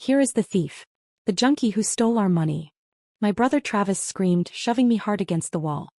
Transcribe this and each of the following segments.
Here is the thief. The junkie who stole our money. My brother Travis screamed, shoving me hard against the wall.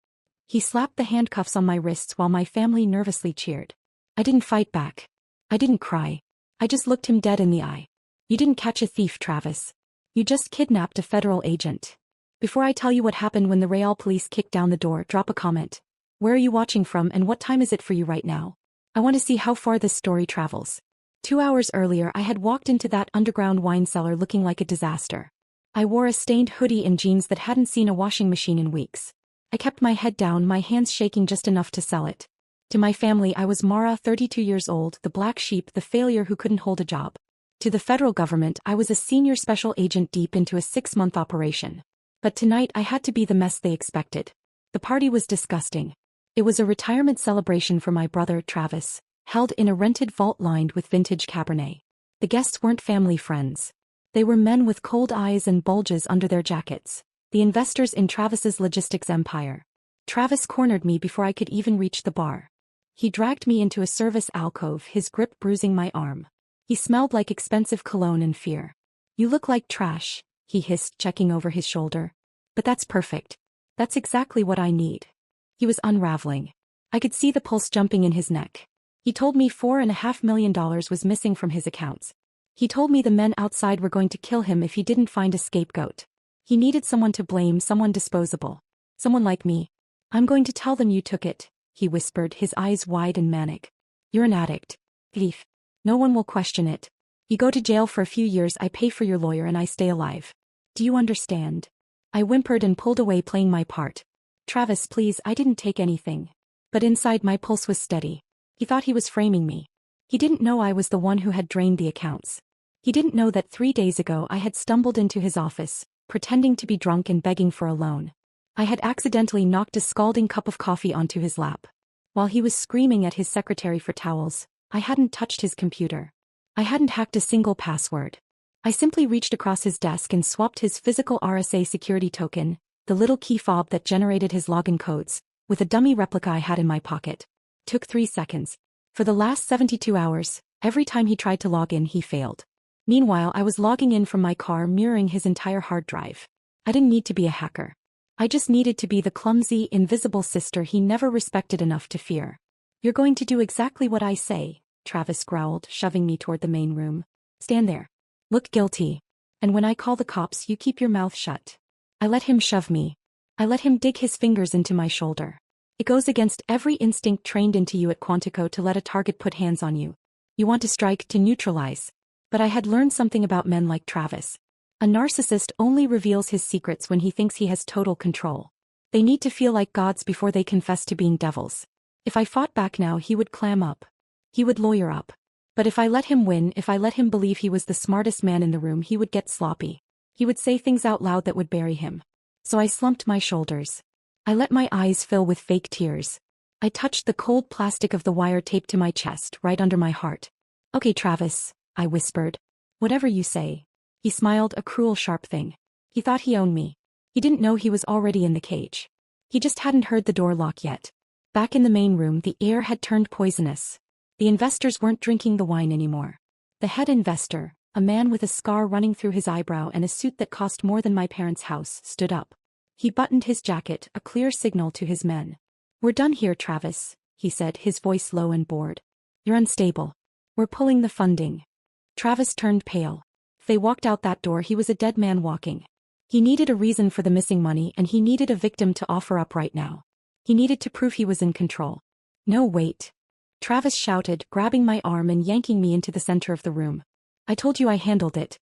He slapped the handcuffs on my wrists while my family nervously cheered. I didn't fight back. I didn't cry. I just looked him dead in the eye. You didn't catch a thief, Travis. You just kidnapped a federal agent. Before I tell you what happened when the Real police kicked down the door, drop a comment. Where are you watching from and what time is it for you right now? I want to see how far this story travels. 2 hours earlier I had walked into that underground wine cellar looking like a disaster. I wore a stained hoodie and jeans that hadn't seen a washing machine in weeks. I kept my head down, my hands shaking just enough to sell it. To my family I was Mara, 32 years old, the black sheep, the failure who couldn't hold a job. To the federal government I was a senior special agent deep into a 6-month operation. But tonight I had to be the mess they expected. The party was disgusting. It was a retirement celebration for my brother Travis, held in a rented vault lined with vintage Cabernet. The guests weren't family friends. They were men with cold eyes and bulges under their jackets, the investors in Travis's logistics empire. Travis cornered me before I could even reach the bar. He dragged me into a service alcove, his grip bruising my arm. He smelled like expensive cologne and fear. You look like trash, he hissed, checking over his shoulder. But that's perfect. That's exactly what I need. He was unraveling. I could see the pulse jumping in his neck. He told me $4.5 million was missing from his accounts. He told me the men outside were going to kill him if he didn't find a scapegoat. He needed someone to blame, someone disposable. Someone like me. I'm going to tell them you took it, he whispered, his eyes wide and manic. You're an addict. Thief. No one will question it. You go to jail for a few years, I pay for your lawyer and I stay alive. Do you understand? I whimpered and pulled away, playing my part. Travis, please, I didn't take anything. But inside my pulse was steady. He thought he was framing me. He didn't know I was the one who had drained the accounts. He didn't know that 3 days ago I had stumbled into his office, pretending to be drunk and begging for a loan. I had accidentally knocked a scalding cup of coffee onto his lap. While he was screaming at his secretary for towels, I hadn't touched his computer. I hadn't hacked a single password. I simply reached across his desk and swapped his physical RSA security token, the little key fob that generated his login codes, with a dummy replica I had in my pocket. Took 3 seconds. For the last 72 hours, every time he tried to log in he failed. Meanwhile I was logging in from my car, mirroring his entire hard drive. I didn't need to be a hacker. I just needed to be the clumsy, invisible sister he never respected enough to fear. You're going to do exactly what I say, Travis growled, shoving me toward the main room. Stand there. Look guilty. And when I call the cops you keep your mouth shut. I let him shove me. I let him dig his fingers into my shoulder. It goes against every instinct trained into you at Quantico to let a target put hands on you. You want to strike, to neutralize. But I had learned something about men like Travis. A narcissist only reveals his secrets when he thinks he has total control. They need to feel like gods before they confess to being devils. If I fought back now he would clam up. He would lawyer up. But if I let him win, if I let him believe he was the smartest man in the room, he would get sloppy. He would say things out loud that would bury him. So I slumped my shoulders. I let my eyes fill with fake tears. I touched the cold plastic of the wire taped to my chest, right under my heart. Okay, Travis, I whispered. Whatever you say. He smiled, a cruel, sharp thing. He thought he owned me. He didn't know he was already in the cage. He just hadn't heard the door lock yet. Back in the main room, the air had turned poisonous. The investors weren't drinking the wine anymore. The head investor, a man with a scar running through his eyebrow and a suit that cost more than my parents' house, stood up. He buttoned his jacket, a clear signal to his men. We're done here, Travis, he said, his voice low and bored. You're unstable. We're pulling the funding. Travis turned pale. If they walked out that door, he was a dead man walking. He needed a reason for the missing money, and he needed a victim to offer up right now. He needed to prove he was in control. No, wait. Travis shouted, grabbing my arm and yanking me into the center of the room. I told you I handled it.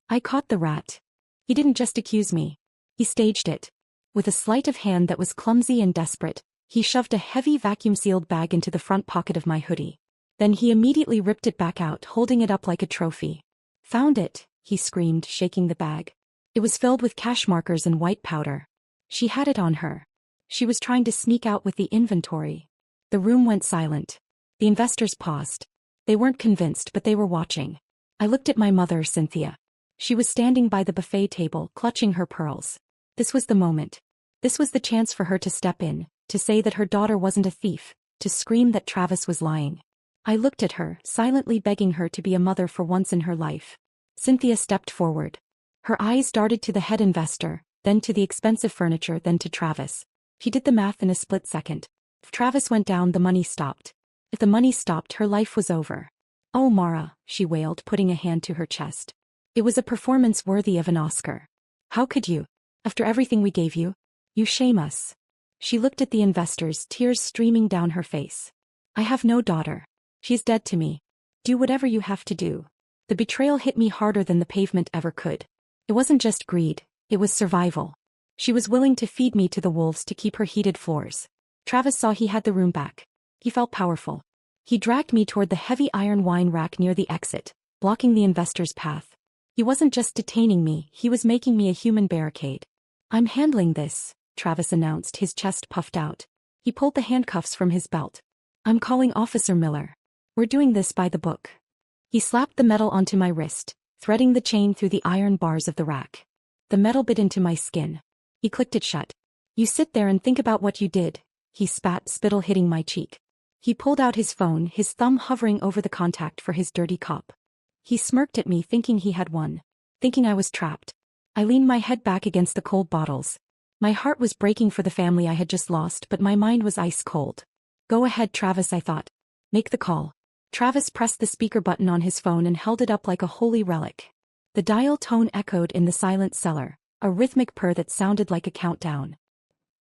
I caught the rat. He didn't just accuse me. He staged it. With a sleight of hand that was clumsy and desperate, he shoved a heavy vacuum-sealed bag into the front pocket of my hoodie. Then he immediately ripped it back out, holding it up like a trophy. Found it, he screamed, shaking the bag. It was filled with cash markers and white powder. She had it on her. She was trying to sneak out with the inventory. The room went silent. The investors paused. They weren't convinced, but they were watching. I looked at my mother, Cynthia. She was standing by the buffet table, clutching her pearls. This was the moment. This was the chance for her to step in, to say that her daughter wasn't a thief, to scream that Travis was lying. I looked at her, silently begging her to be a mother for once in her life. Cynthia stepped forward. Her eyes darted to the head investor, then to the expensive furniture, then to Travis. She did the math in a split second. If Travis went down, the money stopped. If the money stopped, her life was over. "Oh, Mara," she wailed, putting a hand to her chest. "It was a performance worthy of an Oscar. How could you? After everything we gave you? You shame us." She looked at the investors, tears streaming down her face. "I have no daughter. She's dead to me. Do whatever you have to do." The betrayal hit me harder than the pavement ever could. It wasn't just greed, it was survival. She was willing to feed me to the wolves to keep her heated floors. Travis saw he had the room back. He felt powerful. He dragged me toward the heavy iron wine rack near the exit, blocking the investor's path. He wasn't just detaining me, he was making me a human barricade. "I'm handling this," Travis announced, his chest puffed out. He pulled the handcuffs from his belt. "I'm calling Officer Miller. We're doing this by the book." He slapped the metal onto my wrist, threading the chain through the iron bars of the rack. The metal bit into my skin. He clicked it shut. "You sit there and think about what you did," he spat, spittle hitting my cheek. He pulled out his phone, his thumb hovering over the contact for his dirty cop. He smirked at me, thinking he had won. Thinking I was trapped. I leaned my head back against the cold bottles. My heart was breaking for the family I had just lost, but my mind was ice cold. "Go ahead, Travis," I thought. "Make the call." Travis pressed the speaker button on his phone and held it up like a holy relic. The dial tone echoed in the silent cellar, a rhythmic purr that sounded like a countdown.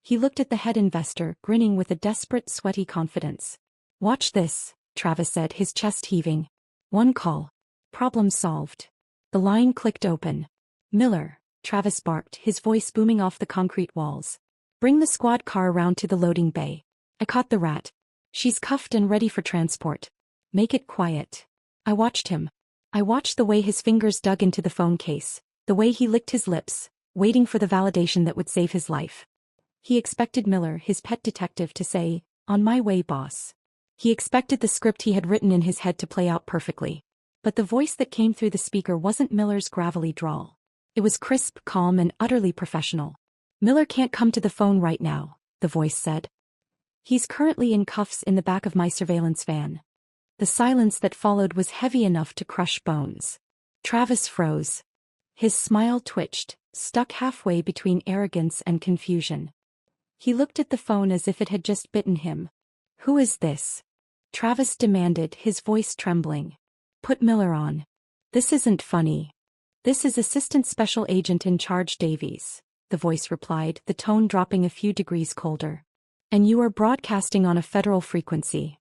He looked at the head investor, grinning with a desperate, sweaty confidence. "Watch this," Travis said, his chest heaving. "One call. Problem solved." The line clicked open. "Miller," Travis barked, his voice booming off the concrete walls. "Bring the squad car around to the loading bay." I caught the rat. "She's cuffed and ready for transport. Make it quiet." I watched him. I watched the way his fingers dug into the phone case, the way he licked his lips, waiting for the validation that would save his life. He expected Miller, his pet detective, to say, "On my way, boss." He expected the script he had written in his head to play out perfectly. But the voice that came through the speaker wasn't Miller's gravelly drawl. It was crisp, calm, and utterly professional. "Miller can't come to the phone right now," the voice said. "He's currently in cuffs in the back of my surveillance van." The silence that followed was heavy enough to crush bones. Travis froze. His smile twitched, stuck halfway between arrogance and confusion. He looked at the phone as if it had just bitten him. "Who is this?" Travis demanded, his voice trembling. "Put Miller on." "This isn't funny. This is Assistant Special Agent in Charge Davies," the voice replied, the tone dropping a few degrees colder. "And you are broadcasting on a federal frequency."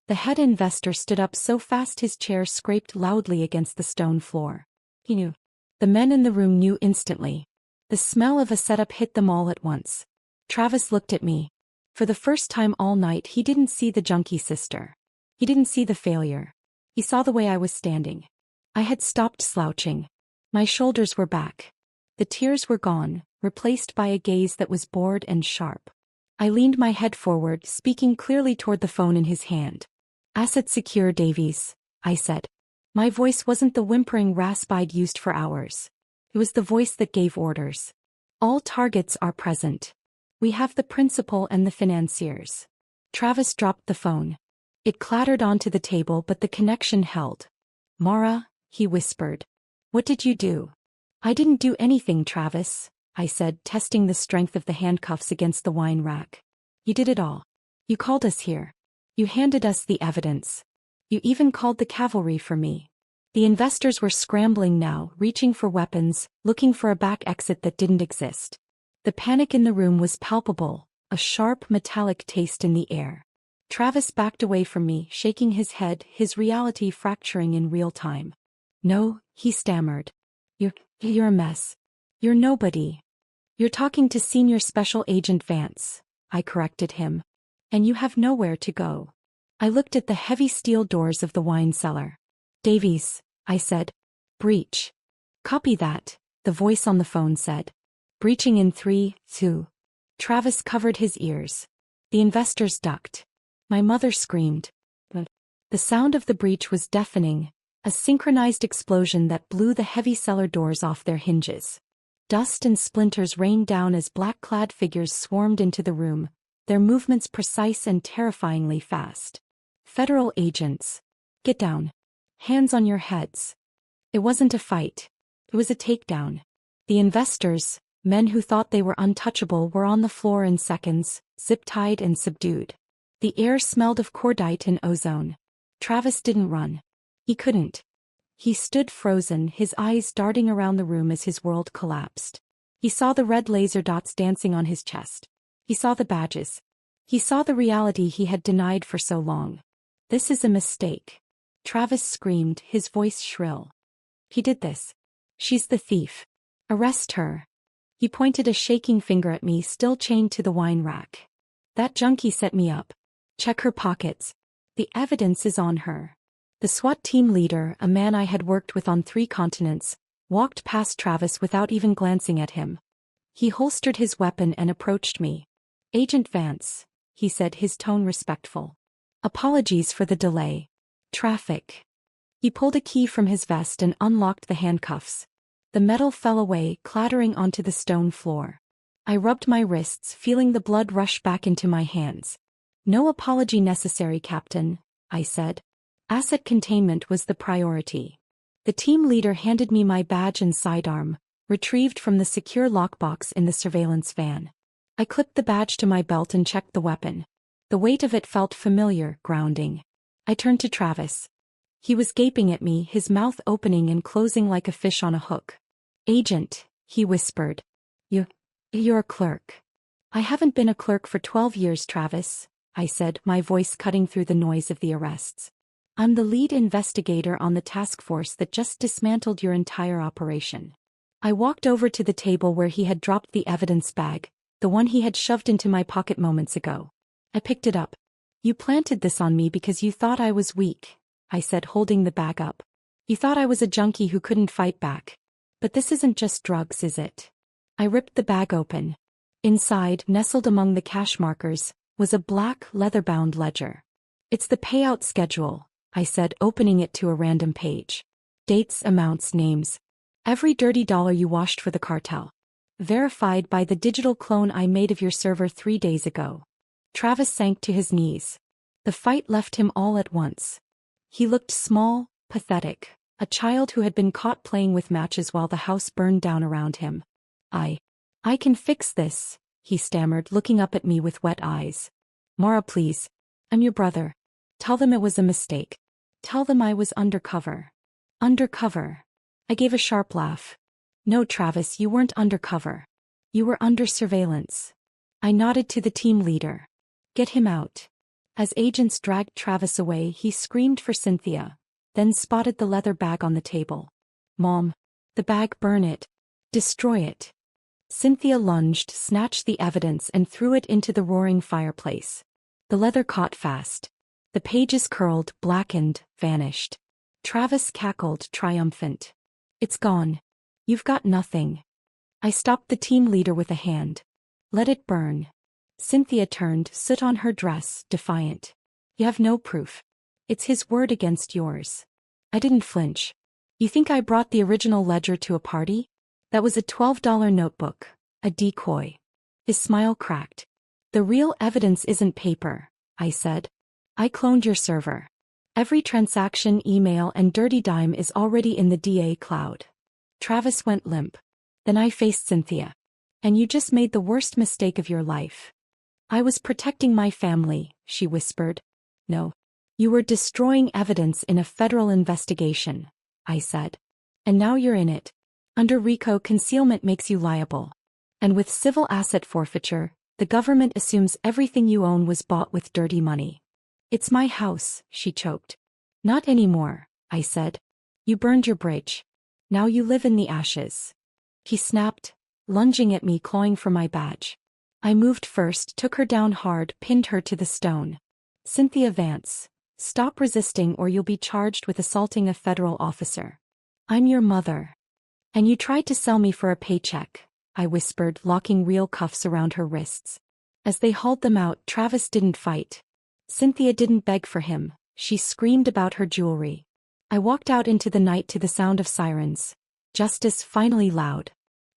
The head investor stood up so fast his chair scraped loudly against the stone floor. He knew. The men in the room knew instantly. The smell of a setup hit them all at once. Travis looked at me. For the first time all night, he didn't see the junkie sister. He didn't see the failure. He saw the way I was standing. I had stopped slouching. My shoulders were back. The tears were gone, replaced by a gaze that was bored and sharp. I leaned my head forward, speaking clearly toward the phone in his hand. "Asset secure, Davies," I said. My voice wasn't the whimpering rasp I'd used for hours. It was the voice that gave orders. "All targets are present. We have the principal and the financiers." Travis dropped the phone. It clattered onto the table, but the connection held. "Mara," he whispered. "What did you do?" "I didn't do anything, Travis," I said, testing the strength of the handcuffs against the wine rack. "You did it all. You called us here. You handed us the evidence. You even called the cavalry for me." The investors were scrambling now, reaching for weapons, looking for a back exit that didn't exist. The panic in the room was palpable, a sharp metallic taste in the air. Travis backed away from me, shaking his head, his reality fracturing in real time. "No," he stammered. You're a mess. You're nobody." "You're talking to Senior Special Agent Vance," I corrected him. "And you have nowhere to go." I looked at the heavy steel doors of the wine cellar. "Davies," I said. "Breach." "Copy that," the voice on the phone said. "Breaching in 3, 2. Travis covered his ears. The investors ducked. My mother screamed. The sound of the breach was deafening, a synchronized explosion that blew the heavy cellar doors off their hinges. Dust and splinters rained down as black-clad figures swarmed into the room, their movements precise and terrifyingly fast. "Federal agents. Get down. Hands on your heads." It wasn't a fight. It was a takedown. The investors, men who thought they were untouchable, were on the floor in seconds, zip-tied and subdued. The air smelled of cordite and ozone. Travis didn't run. He couldn't. He stood frozen, his eyes darting around the room as his world collapsed. He saw the red laser dots dancing on his chest. He saw the badges. He saw the reality he had denied for so long. This is a mistake. Travis screamed, his voice shrill. He did this. She's the thief. Arrest her. He pointed a shaking finger at me, still chained to the wine rack. That junkie set me up. Check her pockets. The evidence is on her. The SWAT team leader, a man I had worked with on 3 continents, walked past Travis without even glancing at him. He holstered his weapon and approached me. Agent Vance, he said, his tone respectful. Apologies for the delay. Traffic. He pulled a key from his vest and unlocked the handcuffs. The metal fell away, clattering onto the stone floor. I rubbed my wrists, feeling the blood rush back into my hands. No apology necessary, Captain, I said. Asset containment was the priority. The team leader handed me my badge and sidearm, retrieved from the secure lockbox in the surveillance van. I clipped the badge to my belt and checked the weapon. The weight of it felt familiar, grounding. I turned to Travis. He was gaping at me, his mouth opening and closing like a fish on a hook. Agent, he whispered. You're a clerk. I haven't been a clerk for 12 years, Travis, I said, my voice cutting through the noise of the arrests. I'm the lead investigator on the task force that just dismantled your entire operation. I walked over to the table where he had dropped the evidence bag, the one he had shoved into my pocket moments ago. I picked it up. You planted this on me because you thought I was weak, I said, holding the bag up. You thought I was a junkie who couldn't fight back. But this isn't just drugs, is it? I ripped the bag open. Inside, nestled among the cash markers, was a black, leather-bound ledger. It's the payout schedule, I said, opening it to a random page. Dates, amounts, names. Every dirty dollar you washed for the cartel. Verified by the digital clone I made of your server 3 days ago. Travis sank to his knees. The fight left him all at once. He looked small, pathetic, a child who had been caught playing with matches while the house burned down around him. I can fix this, he stammered, looking up at me with wet eyes. Mara, please. I'm your brother. Tell them it was a mistake. Tell them I was undercover. Undercover. I gave a sharp laugh. No, Travis, you weren't undercover. You were under surveillance. I nodded to the team leader. Get him out. As agents dragged Travis away, he screamed for Cynthia, then spotted the leather bag on the table. Mom. The bag, burn it. Destroy it. Cynthia lunged, snatched the evidence and threw it into the roaring fireplace. The leather caught fast. The pages curled, blackened, vanished. Travis cackled, triumphant. It's gone. You've got nothing. I stopped the team leader with a hand. Let it burn. Cynthia turned, soot on her dress, defiant. You have no proof. It's his word against yours. I didn't flinch. You think I brought the original ledger to a party? That was a $12 notebook, a decoy. His smile cracked. The real evidence isn't paper, I said. I cloned your server. Every transaction, email, and dirty dime is already in the DA cloud. Travis went limp. Then I faced Cynthia. And you just made the worst mistake of your life. I was protecting my family, she whispered. No. You were destroying evidence in a federal investigation, I said. And now you're in it. Under RICO, concealment makes you liable. And with civil asset forfeiture, the government assumes everything you own was bought with dirty money. It's my house, she choked. Not anymore, I said. You burned your bridge. Now you live in the ashes. He snapped, lunging at me, clawing for my badge. I moved first, took her down hard, pinned her to the stone. Cynthia Vance, stop resisting or you'll be charged with assaulting a federal officer. I'm your mother. And you tried to sell me for a paycheck, I whispered, locking real cuffs around her wrists. As they hauled them out, Travis didn't fight. Cynthia didn't beg for him, she screamed about her jewelry. I walked out into the night to the sound of sirens. Justice finally loud.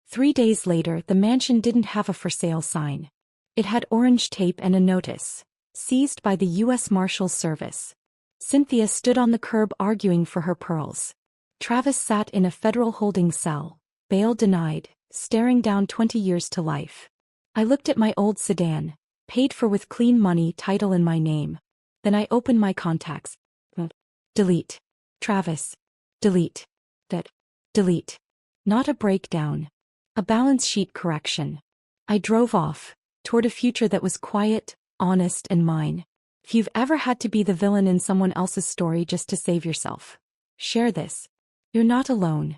3 days later, the mansion didn't have a for sale sign. It had orange tape and a notice. Seized by the U.S. Marshals Service. Cynthia stood on the curb arguing for her pearls. Travis sat in a federal holding cell, bail denied, staring down 20 years to life. I looked at my old sedan, paid for with clean money, title in my name. Then I opened my contacts. Delete. Travis. Delete. That. Delete. Not a breakdown. A balance sheet correction. I drove off, toward a future that was quiet, honest, and mine. If you've ever had to be the villain in someone else's story just to save yourself, share this. You're not alone.